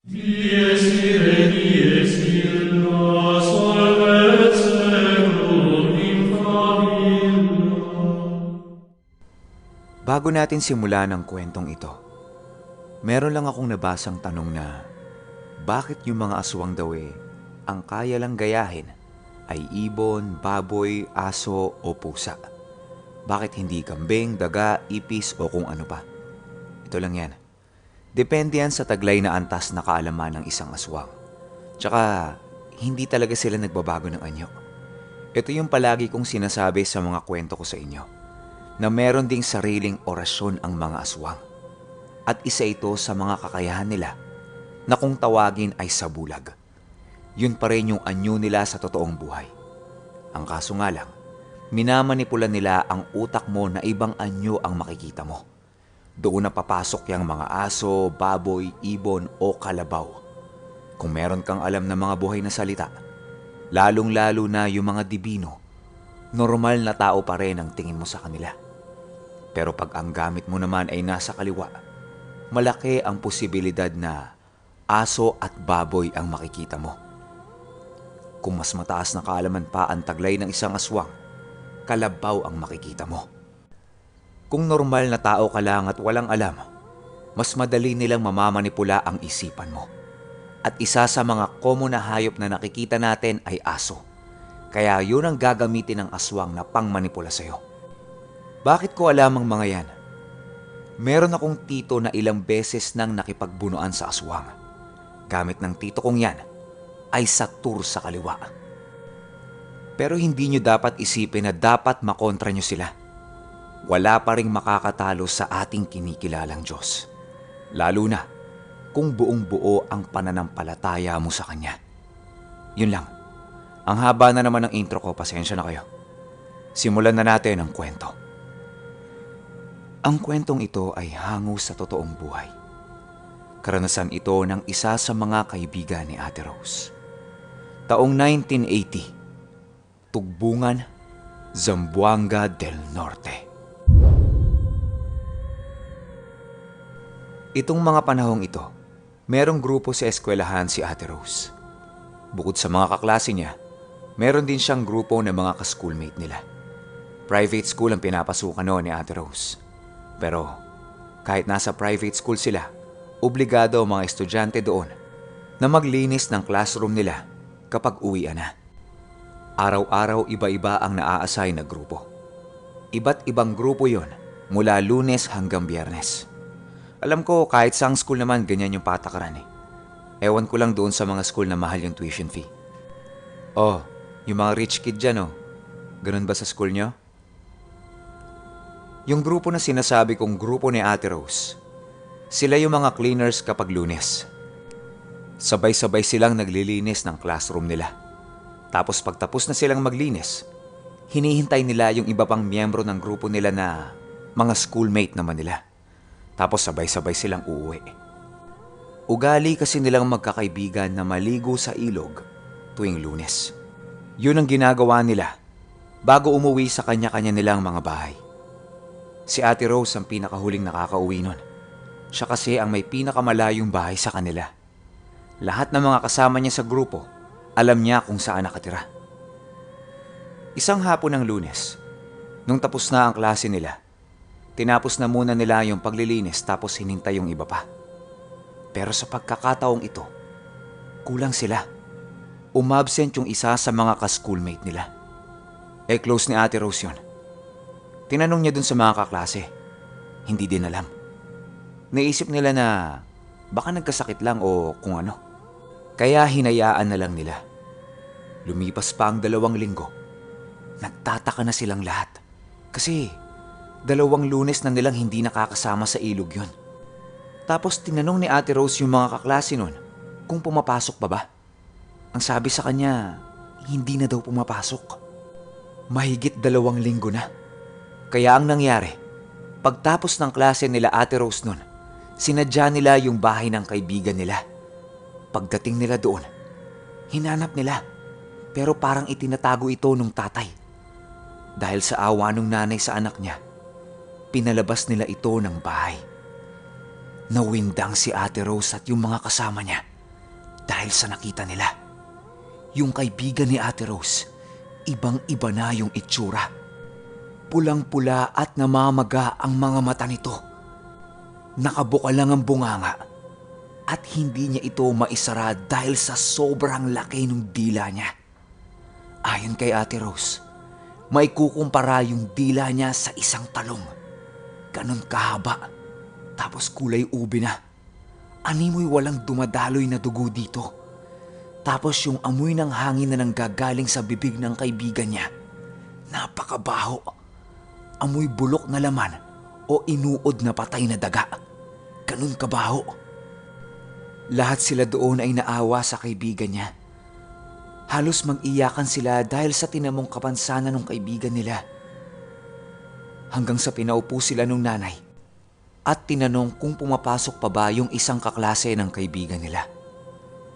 Dies ire, dies illa, salvet seculum infamilla. Bago natin simulan ang kwentong ito, meron lang akong nabasang tanong na bakit yung mga aswang daw ang kaya lang gayahin ay ibon, baboy, aso o pusa? Bakit hindi kambing, daga, ipis o kung ano pa? Ito lang yan. Depende yan sa taglay na antas na kaalaman ng isang aswang. Tsaka, hindi talaga sila nagbabago ng anyo. Ito yung palagi kong sinasabi sa mga kwento ko sa inyo, na meron ding sariling orasyon ang mga aswang. At isa ito sa mga kakayahan nila na kung tawagin ay sabulag. Yun pa rin yung anyo nila sa totoong buhay. Ang kaso nga lang, minamanipula nila ang utak mo na ibang anyo ang makikita mo. Doon na papasok yung mga aso, baboy, ibon o kalabaw. Kung meron kang alam na mga buhay na salita, lalong-lalo na yung mga dibino, normal na tao pa rin ang tingin mo sa kanila. Pero pag ang gamit mo naman ay nasa kaliwa, malaki ang posibilidad na aso at baboy ang makikita mo. Kung mas mataas na kaalaman pa ang taglay ng isang aswang, kalabaw ang makikita mo. Kung normal na tao ka lang at walang alam, mas madali nilang mamamanipula ang isipan mo. At isa sa mga common na hayop na nakikita natin ay aso. Kaya yun ang gagamitin ng aswang na pangmanipula sa'yo. Bakit ko alam ang mga yan? Meron akong tito na ilang beses nang nakipagbunuan sa aswang. Gamit ng tito kong yan ay satur sa kaliwa. Pero hindi nyo dapat isipin na dapat makontra nyo sila. Wala pa ring makakatalo sa ating kinikilalang Diyos. Lalo na kung buong buo ang pananampalataya mo sa Kanya. Yun lang. Ang haba na naman ng intro ko, pasensya na kayo. Simulan na natin ang kwento. Ang kwentong ito ay hango sa totoong buhay. Karanasan ito ng isa sa mga kaibigan ni Ate Rose. Taong 1980, Tugbungan, Zamboanga del Norte. Itong mga panahong ito, merong grupo sa eskwelahan si Ate Rose. Bukod sa mga kaklase niya, meron din siyang grupo ng mga ka-schoolmate nila. Private school ang pinapasukan noon ni Ate Rose. Pero kahit nasa private school sila, obligado ang mga estudyante doon na maglinis ng classroom nila kapag uwian na. Araw-araw iba-iba ang naa-assign na grupo. Iba't ibang grupo yon mula Lunes hanggang Biyernes. Alam ko kahit saang school naman ganyan yung patakaran eh. Ewan ko lang doon sa mga school na mahal yung tuition fee. Oh, yung mga rich kid dyan oh. Ganun ba sa school nyo? Yung grupo na sinasabi kong grupo ni Ate Rose, sila yung mga cleaners kapag Lunes. Sabay-sabay silang naglilinis ng classroom nila. Tapos pagtapos na silang maglinis, hinihintay nila yung iba pang miyembro ng grupo nila na mga schoolmate naman nila. Tapos sabay-sabay silang uuwi. Ugali kasi nilang magkakaibigan na maligo sa ilog tuwing Lunes. Yun ang ginagawa nila bago umuwi sa kanya-kanya nilang mga bahay. Si Ate Rose ang pinakahuling nakakauwi nun. Siya kasi ang may pinakamalayong bahay sa kanila. Lahat ng mga kasama niya sa grupo, alam niya kung saan nakatira. Isang hapon ng Lunes, nung tapos na ang klase nila, tinapos na muna nila yung paglilinis tapos hinintay yung iba pa. Pero sa pagkakataong ito, kulang sila. Umabsent yung isa sa mga ka-schoolmate nila. Close ni Ate Rose yun. Tinanong niya dun sa mga kaklase. Hindi din alam. Naisip nila na baka nagkasakit lang o kung ano. Kaya hinayaan na lang nila. Lumipas pa ang 2 linggo. Nagtataka na silang lahat. Kasi 2 Lunes na nilang hindi nakakasama sa ilog yun. Tapos tinanong ni Ate Rose yung mga kaklase nun kung pumapasok pa ba. Ang sabi sa kanya, hindi na daw pumapasok. Mahigit 2 linggo na. Kaya ang nangyari, pagtapos ng klase nila Ate Rose nun, sinadya nila yung bahay ng kaibigan nila. Pagdating nila doon, hinanap nila. Pero parang itinatago ito nung tatay. Dahil sa awa nung nanay sa anak niya, pinalabas nila ito ng bahay. Nawindang si Ate Rose at yung mga kasama niya dahil sa nakita nila. Yung kaibigan ni Ate Rose, ibang-iba na yung itsura. Pulang-pula at namamaga ang mga mata nito. Nakabuka lang ang bunganga at hindi niya ito maisara dahil sa sobrang laki ng dila niya. Ayon kay Ate Rose, may kukumpara yung dila niya sa isang talong. Ganon kahaba, tapos kulay ube na. Animoy walang dumadaloy na dugo dito. Tapos yung amoy ng hangin na nanggagaling sa bibig ng kaibigan niya, napakabaho. Amoy bulok na laman o inuod na patay na daga. Ganun kabaho. Lahat sila doon ay naawa sa kaibigan niya. Halos mag-iyakan sila dahil sa tinamong kapansanan ng kaibigan nila. Hanggang sa pinaupo sila nung nanay at tinanong kung pumapasok pa ba yung isang kaklase ng kaibigan nila.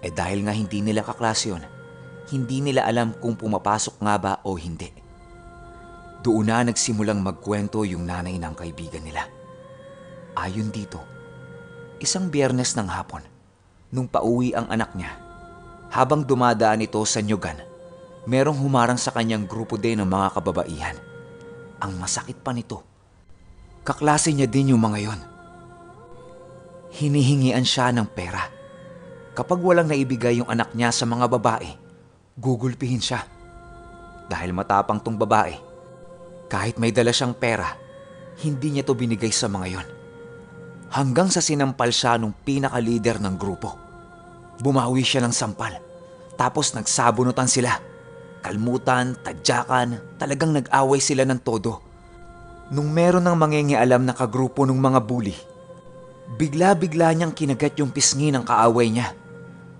Dahil nga hindi nila kaklase yun, hindi nila alam kung pumapasok nga ba o hindi. Doon na nagsimulang magkwento yung nanay ng kaibigan nila. Ayon dito, isang Biyernes ng hapon, nung pauwi ang anak niya, habang dumadaan ito sa Nyugan, merong humarang sa kanyang grupo din ng mga kababaihan. Ang masakit pa nito, kaklase niya din yung mga yon. Hinihingian siya ng pera. Kapag walang naibigay yung anak niya sa mga babae, gugulpihin siya. Dahil matapang tong babae, kahit may dala siyang pera, hindi niya to binigay sa mga yon. Hanggang sa sinampal siya nung pinaka-leader ng grupo. Bumawi siya ng sampal, tapos nagsabunutan sila. Kalmutan, tadyakan, talagang nag-away sila ng todo. Nung meron ng mangingialam na kagrupo ng mga bully, bigla-bigla niyang kinagat yung pisngi ng kaaway niya.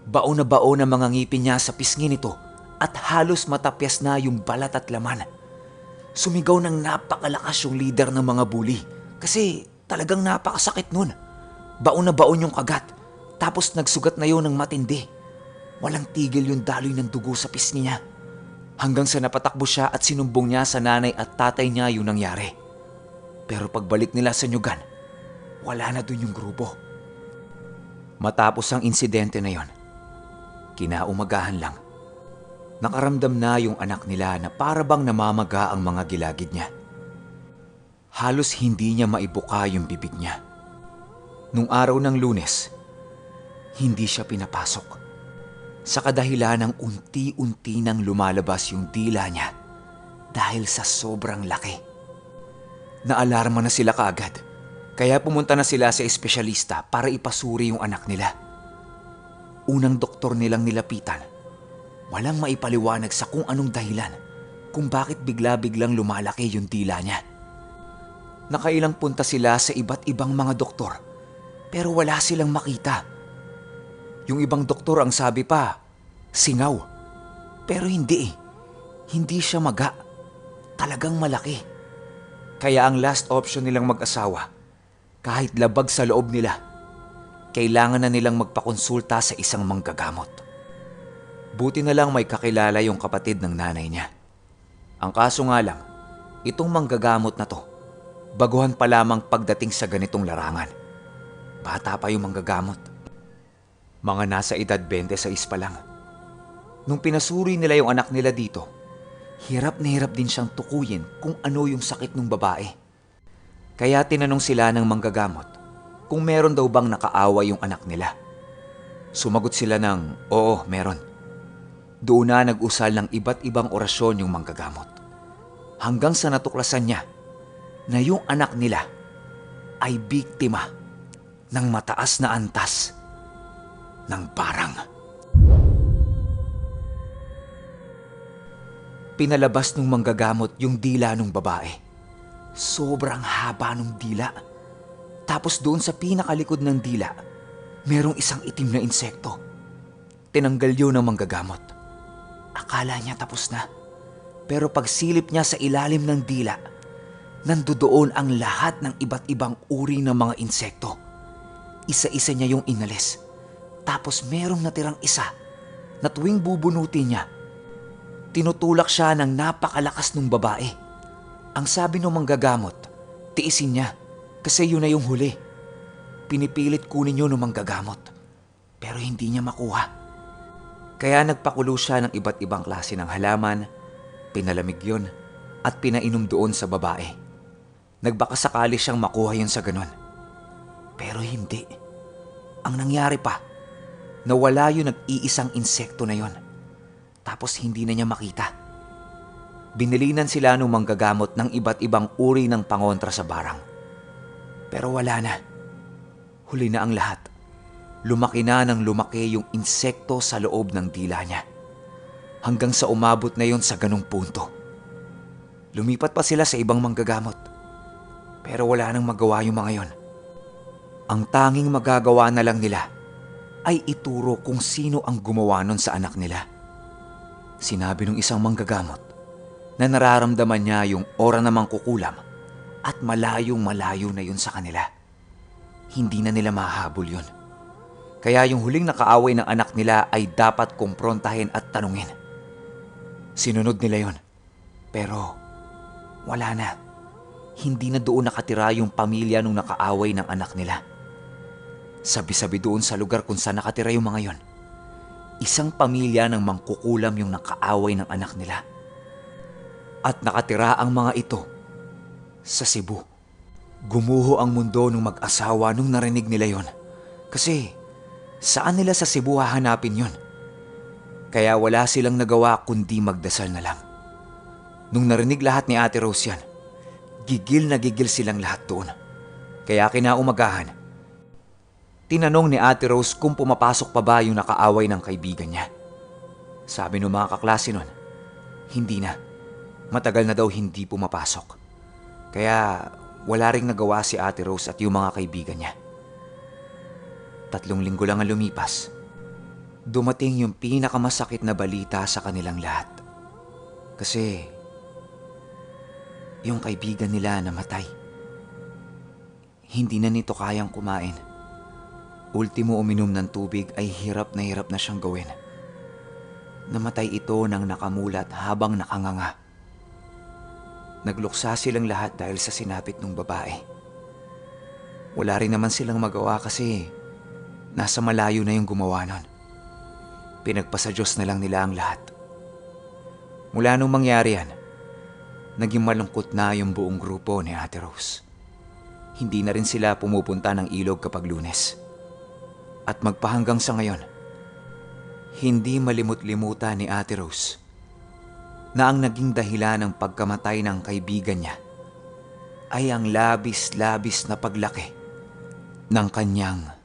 Baon na baon ang mga ngipin niya sa pisngi nito at halos matapyas na yung balat at laman. Sumigaw ng napakalakas yung leader ng mga bully kasi talagang napakasakit nun. Baon na baon yung kagat, tapos nagsugat na yun ng matindi. Walang tigil yung daloy ng dugo sa pisngi niya. Hanggang sa napatakbo siya at sinumbong niya sa nanay at tatay niya yung nangyari. Pero pagbalik nila sa Nyugan, wala na dun yung grupo. Matapos ang insidente na yon, kinaumagahan lang, nakaramdam na yung anak nila na para bang namamaga ang mga gilagid niya. Halos hindi niya maibuka yung bibig niya. Nung araw ng Lunes, hindi siya pinapasok. Sa kadahilan ng unti-unti nang lumalabas yung dila niya dahil sa sobrang laki. Naalarma na sila kaagad, kaya pumunta na sila sa espesyalista para ipasuri yung anak nila. Unang doktor nilang nilapitan, walang maipaliwanag sa kung anong dahilan kung bakit bigla-biglang lumalaki yung dila niya. Nakailang punta sila sa iba't ibang mga doktor pero wala silang makita. Yung ibang doktor ang sabi pa, singaw. Pero hindi. Hindi siya maga. Talagang malaki. Kaya ang last option nilang mag-asawa, kahit labag sa loob nila, kailangan na nilang magpakonsulta sa isang manggagamot. Buti na lang may kakilala yung kapatid ng nanay niya. Ang kaso nga lang, itong manggagamot na to, baguhan pa lamang pagdating sa ganitong larangan. Bata pa yung manggagamot. Mga nasa edad 26 pa lang. Nung pinasuri nila yung anak nila dito, hirap na hirap din siyang tukuyin kung ano yung sakit ng babae. Kaya tinanong sila ng manggagamot kung meron daw bang nakaawa yung anak nila. Sumagot sila ng, oo, meron. Doon na nag-usal ng iba't ibang orasyon yung manggagamot. Hanggang sa natuklasan niya na yung anak nila ay biktima ng mataas na antas ng barang. Pinalabas ng manggagamot yung dila ng babae. Sobrang haba ng dila. Tapos doon sa pinakalikod ng dila, merong isang itim na insekto. Tinanggal yun ng manggagamot. Akala niya tapos na. Pero pagsilip niya sa ilalim ng dila, nandoon ang lahat ng iba't ibang uri ng mga insekto. Isa-isa niya yung inalis. Tapos merong natirang isa na tuwing bubunutin niya, tinutulak siya ng napakalakas ng babae. Ang sabi ng manggagamot, tiisin niya kasi yun na yung huli. Pinipilit kunin yun ng manggagamot pero hindi niya makuha. Kaya nagpakulo siya ng iba't ibang klase ng halaman, pinalamig yun at pinainom doon sa babae. Nagbaka sakali siyang makuha yun sa ganon. Pero hindi. Ang nangyari pa, nawala yung nag-iisang insekto na yon. Tapos hindi na niya makita. Binilinan sila ng manggagamot ng iba't ibang uri ng pangontra sa barang. Pero wala na. Huli na ang lahat. Lumaki na ng lumaki yung insekto sa loob ng dila niya. Hanggang sa umabot na yon sa ganung punto. Lumipat pa sila sa ibang manggagamot. Pero wala nang magawa yung mga yon. Ang tanging magagawa na lang nila ay ituro kung sino ang gumawa nun sa anak nila. Sinabi ng isang manggagamot na nararamdaman niya yung aura namang kukulam at malayong-malayo na yun sa kanila. Hindi na nila mahahabol yun. Kaya yung huling nakaaway ng anak nila ay dapat kumprontahin at tanungin. Sinunod nila yun. Pero wala na. Hindi na doon nakatira yung pamilya nung nakaaway ng anak nila. Sabi-sabi doon sa lugar kung saan nakatira yung mga yon. Isang pamilya ng mangkukulam yung nakaaway ng anak nila. At nakatira ang mga ito sa Cebu. Gumuho ang mundo ng mag-asawa nung narinig nila yon. Kasi saan nila sa Cebu hahanapin yon? Kaya wala silang nagawa kundi magdasal na lang. Nung narinig lahat ni Ate Rose yan, gigil na gigil silang lahat doon. Kaya kinaumagahan, tinanong ni Ate Rose kung pumapasok pa ba yung nakaaway ng kaibigan niya. Sabi ng mga kaklase nun, hindi na. Matagal na daw hindi pumapasok. Kaya wala ring nagawa si Ate Rose at yung mga kaibigan niya. 3 linggo lang ang lumipas. Dumating yung pinakamasakit na balita sa kanilang lahat. Kasi yung kaibigan nila namatay. Hindi na nito kayang kumain. Ultimo uminom ng tubig ay hirap na siyang gawin. Namatay ito nang nakamulat habang nakanganga. Nagluksa silang lahat dahil sa sinapit ng babae. Wala rin naman silang magawa kasi nasa malayo na yung gumawa nun. Pinagpasa Diyos na lang nila ang lahat. Mula nung mangyari yan, naging malungkot na yung buong grupo ni Ate Rose. Hindi na rin sila pumupunta ng ilog kapag Lunes. At magpahanggang sa ngayon, hindi malimut-limutan ni Ate Rose na ang naging dahilan ng pagkamatay ng kaibigan niya ay ang labis-labis na paglaki ng kanyang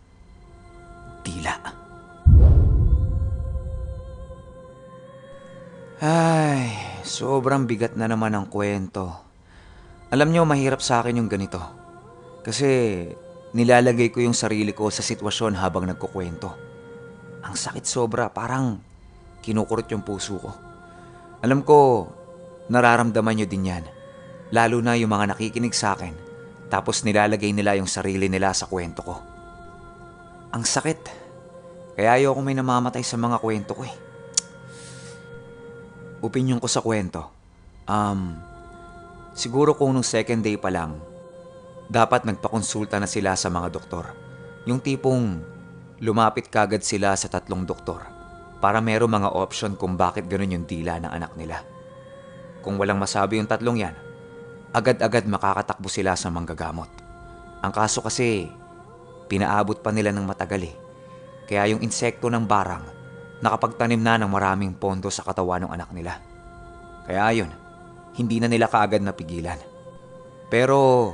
dila. Ay, sobrang bigat na naman ang kwento. Alam niyo, mahirap sa akin yung ganito. Kasi nilalagay ko yung sarili ko sa sitwasyon habang nagkukwento. Ang sakit sobra, parang kinukurot yung puso ko. Alam ko, nararamdaman niyo din yan. Lalo na yung mga nakikinig sa akin, tapos nilalagay nila yung sarili nila sa kwento ko. Ang sakit. Kaya ayoko may namamatay sa mga kwento ko eh. Opinyon ko sa kwento. Siguro kung nung second day pa lang, dapat nagpakonsulta na sila sa mga doktor. Yung tipong lumapit kagad sila sa 3 doktor para merong mga option kung bakit ganun yung dila ng anak nila. Kung walang masabi yung 3 yan, agad-agad makakatakbo sila sa manggagamot. Ang kaso kasi, pinaabot pa nila ng matagal eh. Kaya yung insekto ng barang, nakapagtanim na ng maraming pondo sa katawan ng anak nila. Kaya ayun, hindi na nila kaagad napigilan. Pero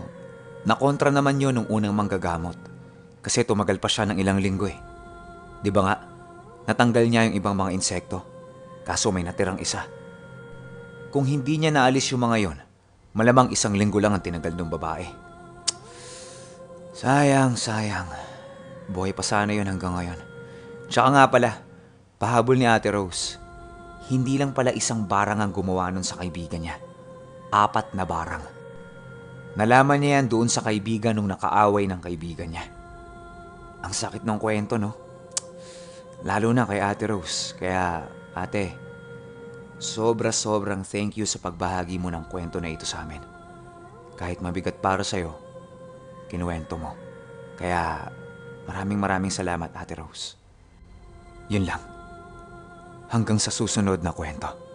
nakontra naman yun nung unang manggagamot kasi tumagal pa siya ng ilang linggo eh. Di ba nga, natanggal niya yung ibang mga insekto kaso may natirang isa. Kung hindi niya naalis yung mga yon, malamang 1 linggo lang ang tinagal ng babae. Sayang. Buhay pa sana yun hanggang ngayon. Tsaka nga pala, pahabol ni Ate Rose, hindi lang pala 1 barang ang gumawa nun sa kaibigan niya. 4 na barang. Nalaman niya yan doon sa kaibigan nung nakaaway ng kaibigan niya. Ang sakit ng kwento, no? Lalo na kay Ate Rose. Kaya, ate, sobrang thank you sa pagbahagi mo ng kwento na ito sa amin. Kahit mabigat para sa'yo, kinuwento mo. Kaya, maraming salamat, Ate Rose. Yun lang. Hanggang sa susunod na kwento.